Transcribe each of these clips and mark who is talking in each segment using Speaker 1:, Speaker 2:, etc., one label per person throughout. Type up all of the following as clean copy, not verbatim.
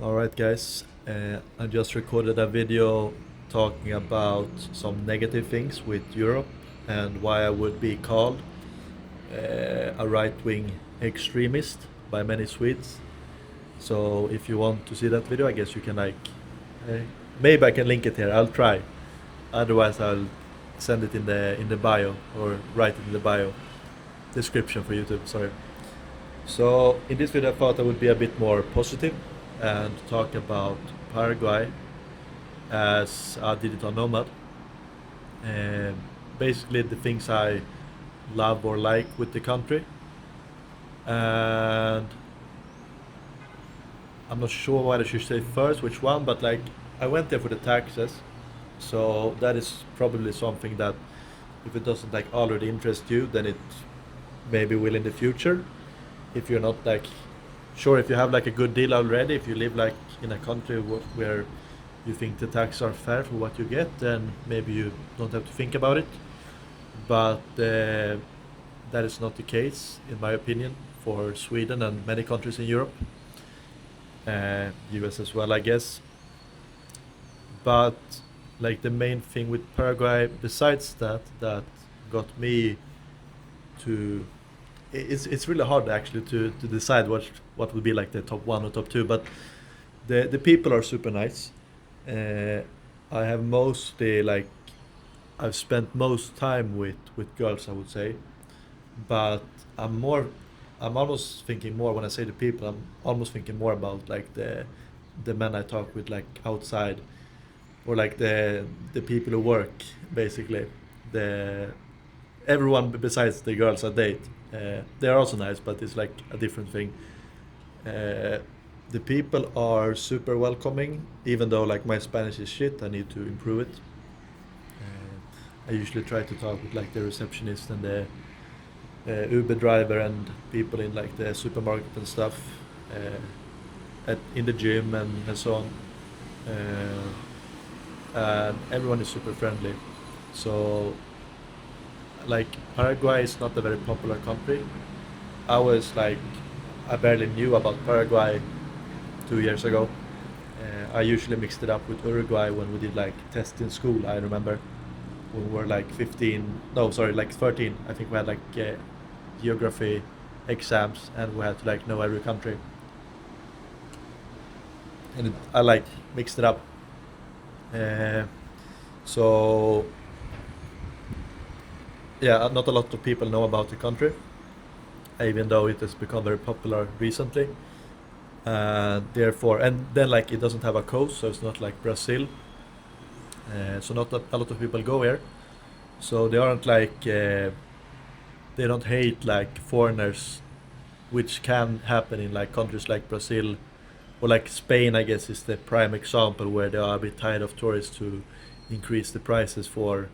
Speaker 1: Alright, guys, I just recorded a video talking about some negative things with Europe and why I would be called a right wing extremist by many Swedes. So, if you want to see that video, I guess you can, uh, maybe I can link it here. I'll try. Otherwise, I'll send it in the bio or write it in the bio description for YouTube. Sorry. So in this video I thought I would be a bit more positive and talk about Paraguay as a digital nomad. And basically the things I love or like with the country. And I'm not sure what I should say first, which one, but like I went there for the taxes. So that is probably something that if it doesn't like already interest you, then it maybe will in the future. If you're not like sure if you have like a good deal already, if you live like in a country where you think the taxes are fair for what you get, then maybe you don't have to think about it. But that is not the case, in my opinion, for Sweden and many countries in Europe, US as well, I guess. But like the main thing with Paraguay, besides that got me to it's really hard actually to decide what would be like the top one or top two. But the people are super nice. Uh, I have mostly like I've spent most time with girls, I would say. But I'm more I'm almost thinking more when I say the people. I'm almost thinking more about like the men I talk with like outside or like the people who work basically the everyone besides the girls I date. They are also nice, but it's like a different thing. Uh, the people are super welcoming, even though like my Spanish is shit. I need to improve it. I usually try to talk with like the receptionist and the Uber driver and people in like the supermarket and stuff, in the gym and so on. And everyone is super friendly. So like Paraguay is not a very popular country. I was like I barely knew about Paraguay 2 years ago. I usually mixed it up with Uruguay when we did like tests in school. I remember when we were like 15, no, sorry, like 13. I think we had like geography exams and we had to like know every country. And I like mixed it up. Uh, so yeah, not a lot of people know about the country, even though it has become very popular recently. Therefore, and then like it doesn't have a coast, so it's not like Brazil. So not a lot of people go here. So they aren't like they don't hate like foreigners, which can happen in like countries like Brazil or like Spain. I guess is the prime example where they are a bit tired of tourists to increase the prices for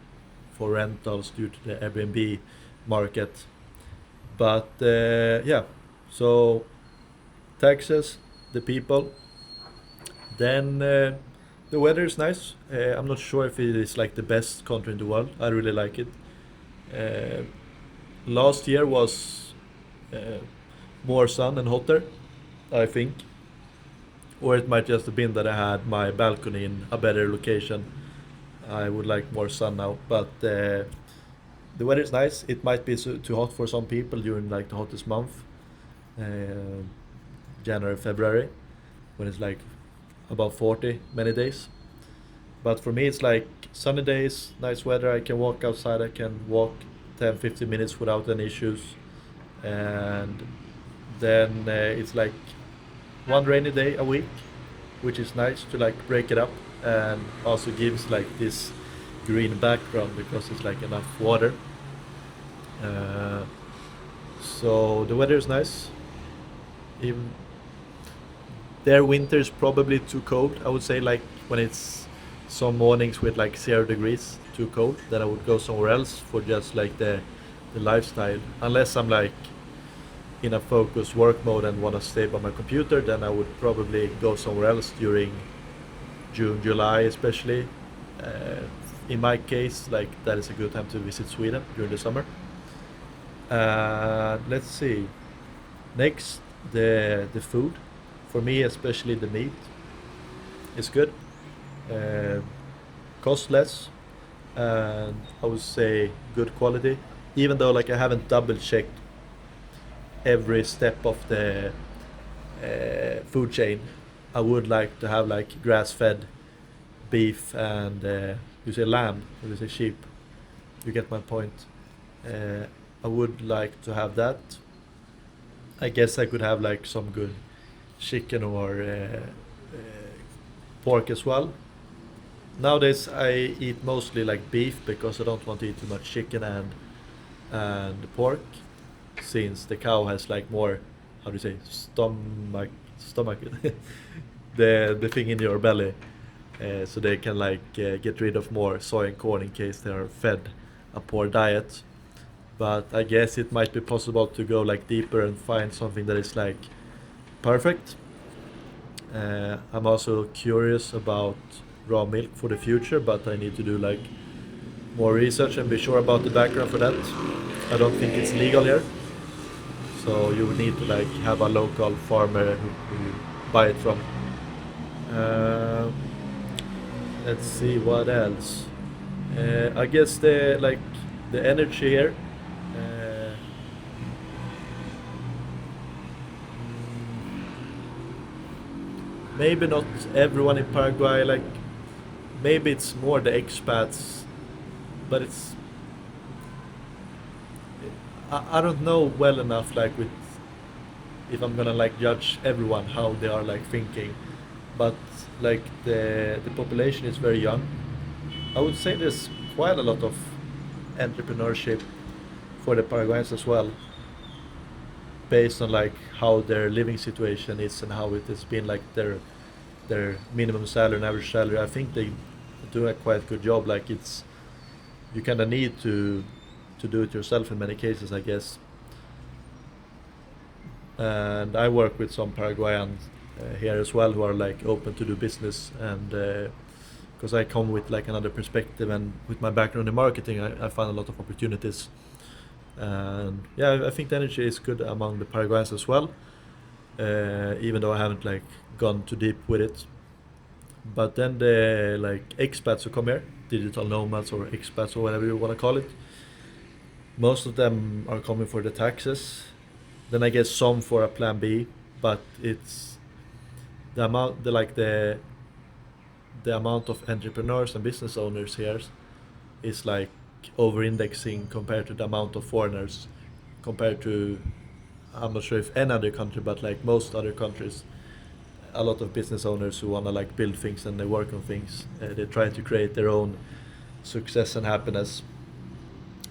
Speaker 1: rentals due to the Airbnb market. But yeah, so taxes, the people, then the weather is nice. I'm not sure if it is like the best country in the world. I really like it. Uh, Last year was uh, more sun and hotter, I think, or it might just have been that I had my balcony in a better location. I would like more sun now, but the weather is nice. It might be too hot for some people during like the hottest month, uh, January, February, when it's like above 40 many days. But for me, it's like sunny days, nice weather. I can walk outside. I can walk 10, 15 minutes without any issues. And then it's like one rainy day a week, which is nice to like break it up and also gives like this green background because it's like enough water. Uh, so the weather is nice. Even their winter is probably too cold. I would say like when it's some mornings with like 0 degrees, too cold. Then I would go somewhere else for just like the lifestyle. Unless I'm like in a focused work mode and want to stay by my computer, then I would probably go somewhere else during June, July, especially. Uh, in my case, like that is a good time to visit Sweden during the summer. Let's see. Next, the food. For me, especially the meat. is good. Uh, Cost less, and I would say good quality. Even though like I haven't double checked every step of the food chain, I would like to have like grass fed beef and you say lamb or you say sheep. You get my point. Uh, I would like to have that. I guess I could have like some good chicken or pork as well. Nowadays I eat mostly like beef because I don't want to eat too much chicken and pork, since the cow has like more, how do you say, stomach the thing in your belly, so they can like get rid of more soy and corn in case they are fed a poor diet. But I guess it might be possible to go like deeper and find something that is like perfect. I'm also curious about raw milk for the future, but I need to do like more research and be sure about the background for that. I don't think it's legal here, so you would need to like have a local farmer who you buy it from. Uh, let's see what else. I guess the energy here. Uh, Maybe not everyone in Paraguay. Like maybe it's more the expats, but it's I don't know well enough like with if I'm gonna like judge everyone how they are like thinking, but like the population is very young. I would say there's quite a lot of entrepreneurship for the Paraguayans as well, based on like how their living situation is and how it has been like their minimum salary and average salary. I think they do a quite good job. Like it's you kind of need to do it yourself in many cases, I guess. And I work with some Paraguayans here as well who are like open to do business, and because I come with like another perspective and with my background in marketing, I find a lot of opportunities. And yeah, I think the energy is good among the Paraguayans as well, even though I haven't like gone too deep with it. But then the like expats who come here, digital nomads or expats or whatever you want to call it, most of them are coming for the taxes. Then I guess some for a plan B, but it's the amount, the amount of entrepreneurs and business owners here is like over-indexing compared to the amount of foreigners, compared to I'm not sure if any other country, but like most other countries, a lot of business owners who wanna like build things and they work on things. They try to create their own success and happiness.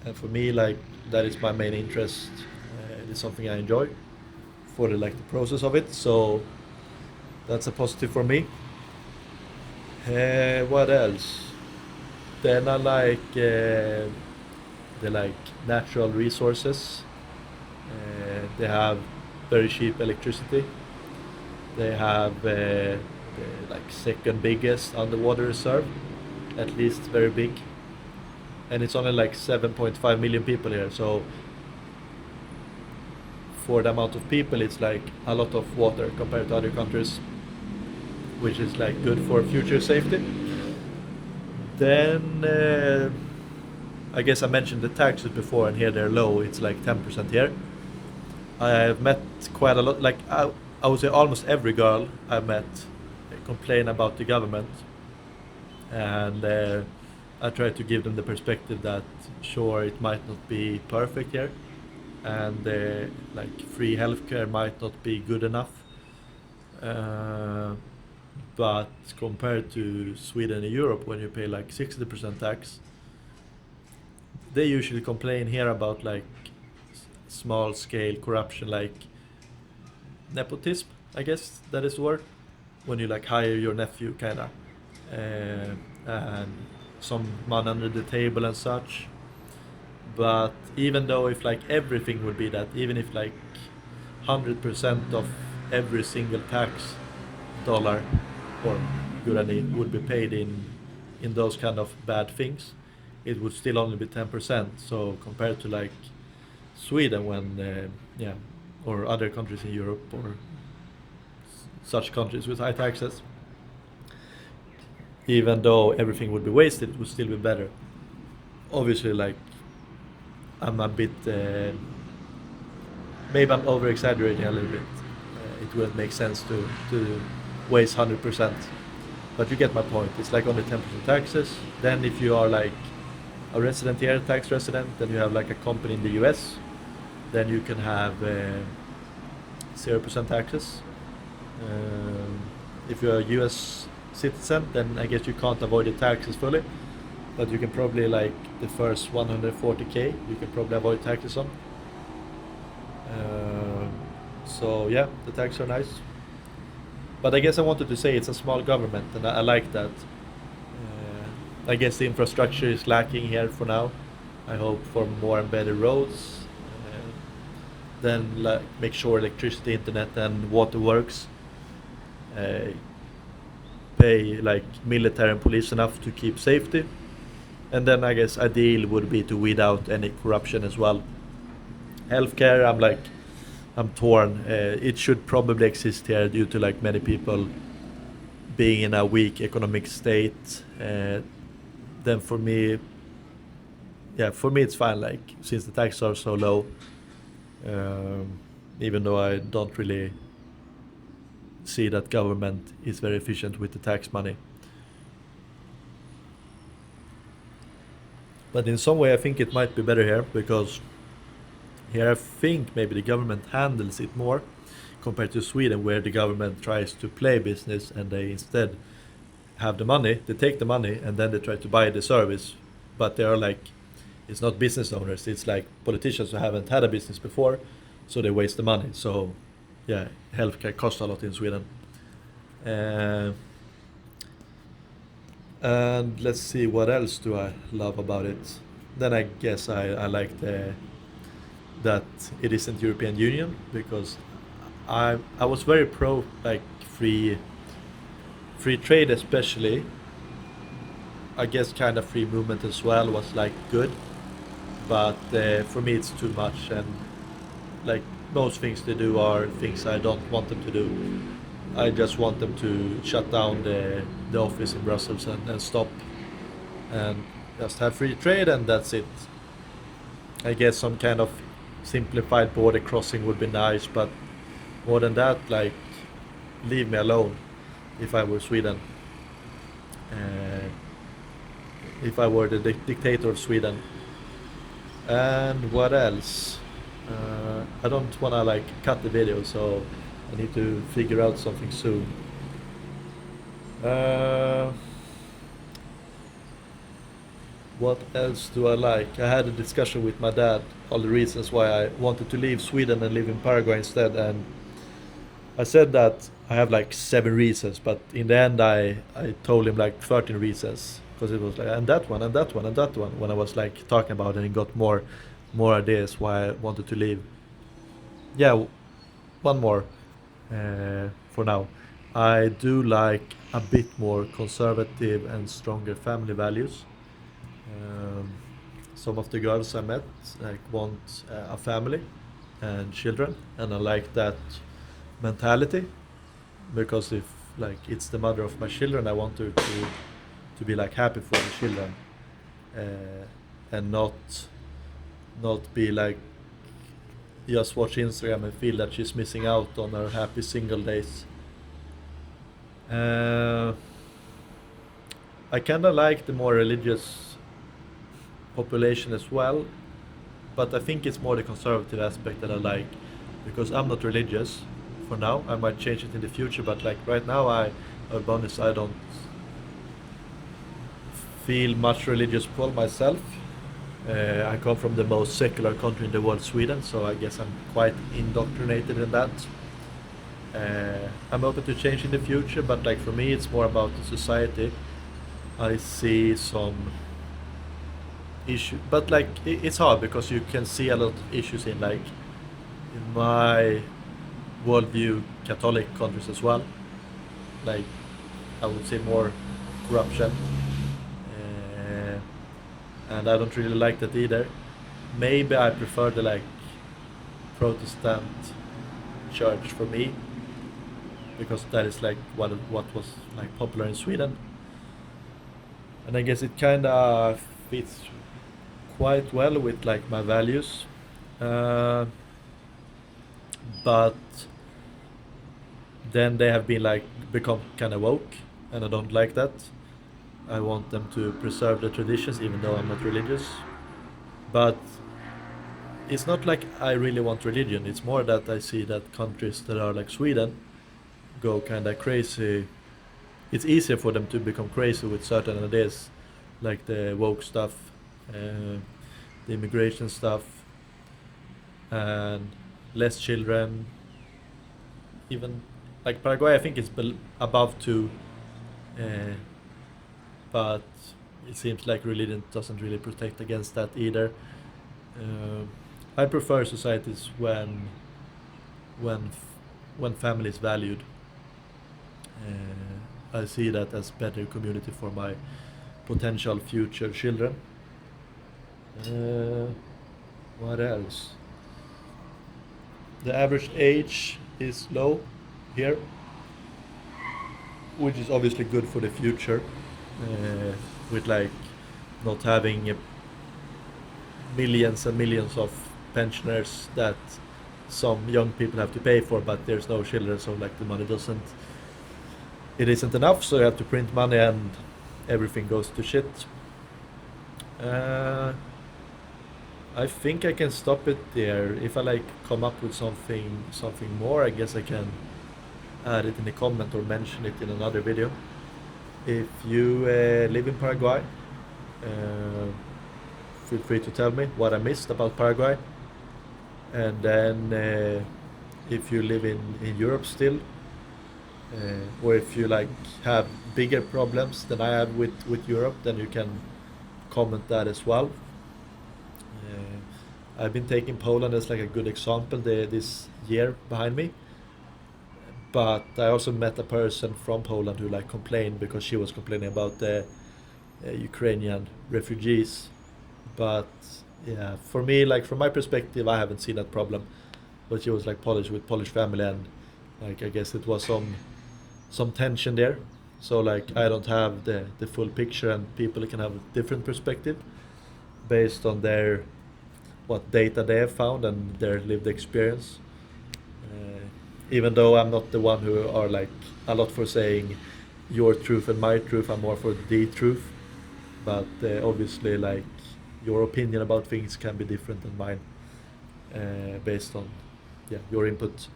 Speaker 1: And for me, like that is my main interest. It is something I enjoy for the like the process of it. So that's a positive for me. What else? Then I like the like natural resources. They have very cheap electricity. They have the like second biggest underwater reserve, at least very big, and it's only like 7.5 million people here. So for the amount of people, it's like a lot of water compared to other countries, which is like good for future safety. Then I guess I mentioned the taxes before, and here they're low. It's like 10% here. I have met quite a lot. Like I would say almost every girl I met complain about the government, and I try to give them the perspective that sure it might not be perfect here, and like free healthcare might not be good enough, uh, but compared to Sweden and Europe, when you pay like 60% tax, they usually complain here about like small scale corruption, like nepotism, I guess that is the word, when you like hire your nephew kinda, and some man under the table and such. But even though if like everything would be that, even if like 100% of every single tax dollar or good and it would be paid in those kind of bad things, it would still only be 10%. So compared to like Sweden, when yeah, or other countries in Europe or such countries with high taxes, even though everything would be wasted, it would still be better. Obviously, like I'm a bit, maybe I'm over exaggerating a little bit. It wouldn't make sense to waste 100%. But you get my point. It's like only 10% taxes. Then if you are like a resident here, tax resident, then you have like a company in the US, then you can have 0% taxes. Um, if you're a US citizen, then I guess you can't avoid the taxes fully, but you can probably like the first 140K, you can probably avoid taxes on. Um, so yeah, the taxes are nice. But I guess I wanted to say it's a small government, and I like that. I guess the infrastructure is lacking here for now. I hope for more and better roads. Then like make sure electricity, internet, and water works. Uh, Pay like military and police enough to keep safety. And then I guess ideal would be to weed out any corruption as well. Healthcare, I'm torn. It should probably exist here due to like many people being in a weak economic state. Then for me, yeah, for me it's fine. Like since the taxes are so low, um, even though I don't really see that government is very efficient with the tax money. But in some way, I think it might be better here because here I think maybe the government handles it more compared to Sweden, where the government tries to play business and they instead have the money, they take the money and then they try to buy the service. But they are like, it's not business owners, it's like politicians who haven't had a business before, so they waste the money. So, yeah, healthcare costs a lot in Sweden. Uh, and let's see, what else do I love about it? Then I guess I like that it isn't European Union because I was very pro like free trade, especially. I guess kind of free movement as well was like good, but for me it's too much, and like most things they do are things I don't want them to do. I just want them to shut down the office in Brussels and stop and just have free trade, and that's it. I guess some kind of simplified border crossing would be nice, but more than that, like leave me alone. If I were Sweden, uh, if I were the dictator of Sweden. And what else? I don't wanna like cut the video, so I need to figure out something soon. Uh, what else do I like? I had a discussion with my dad, all the reasons why I wanted to leave Sweden and live in Paraguay instead, and I said that I have like 7 reasons, but in the end I told him like 13 reasons because it was like and that one and that one and that one when I was like talking about it and got more ideas why I wanted to leave. Yeah, one more for now. I do like a bit more conservative and stronger family values. Um, some of the girls I met like want a family and children, and I like that mentality because if like it's the mother of my children, I want her to be like happy for the children, and not be like just watch Instagram and feel that she's missing out on her happy single days. Uh, I kind of like the more religious population as well, but I think it's more the conservative aspect that I like because I'm not religious for now. I might change it in the future, but like right now, I'll be honest, I don't feel much religious pull myself. I come from the most secular country in the world, Sweden, so I guess I'm quite indoctrinated in that. I'm open to change in the future, but like for me, it's more about the society. I see some issue, but like it's hard because you can see a lot of issues in like in my worldview, Catholic countries as well. Like I would say more corruption, uh, and I don't really like that either. Maybe I prefer the like Protestant church for me because that is like what was like popular in Sweden. and I guess it kind of fits quite well with like my values. Uh, but then they have been like become kind of woke, and I don't like that. I want them to preserve the traditions, even though I'm not religious. But it's not like I really want religion. It's more that I see that countries that are like Sweden go kind of crazy. It's easier for them to become crazy with certain ideas, like the woke stuff, the immigration stuff, and less children. Even like Paraguay, I think it's above 2, uh, but it seems like religion doesn't really protect against that either. Uh, I prefer societies when when family is valued. I see that as better community for my potential future children. Uh, what else? The average age is low here, which is obviously good for the future. With like not having millions and millions of pensioners that some young people have to pay for, but there's no children, so like the money doesn't, it isn't enough, so you have to print money and everything goes to shit. Uh, I think I can stop it there. If I like come up with something more, I guess I can add it in a comment or mention it in another video. If you live in Paraguay, uh, feel free to tell me what I missed about Paraguay. And then if you live in Europe still, or if you like have bigger problems than I have with Europe, then you can comment that as well. I've been taking Poland as like a good example this year behind me, but I also met a person from Poland who like complained because she was complaining about the Ukrainian refugees. But yeah, for me, like from my perspective, I haven't seen that problem. But she was like Polish with Polish family, and like I guess it was some tension there. So like I don't have the full picture, and people can have a different perspective based on their what data they have found and their lived experience. Uh, Even though I'm not the one who are like a lot for saying your truth and my truth, I'm more for the truth. But obviously, like your opinion about things can be different than mine, based on yeah your input.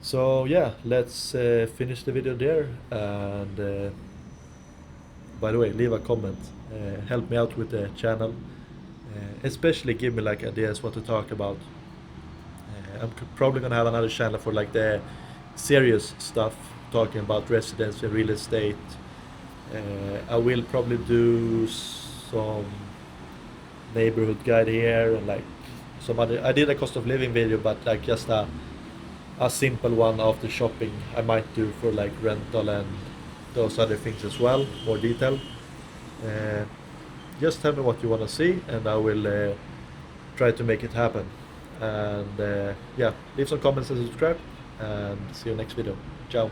Speaker 1: So yeah, let's finish the video there. And by the way, leave a comment. Help me out with the channel. Especially give me like ideas what to talk about. I'm probably gonna have another channel for like the serious stuff, talking about residency, real estate. I will probably do some neighborhood guide here and like some other. I did a cost of living video, but like just a simple one after shopping. I might do for like rental and those other things as well, more detail. Uh, just tell me what you want to see, and I will try to make it happen. And yeah, leave some comments and subscribe, and see you next video. Ciao.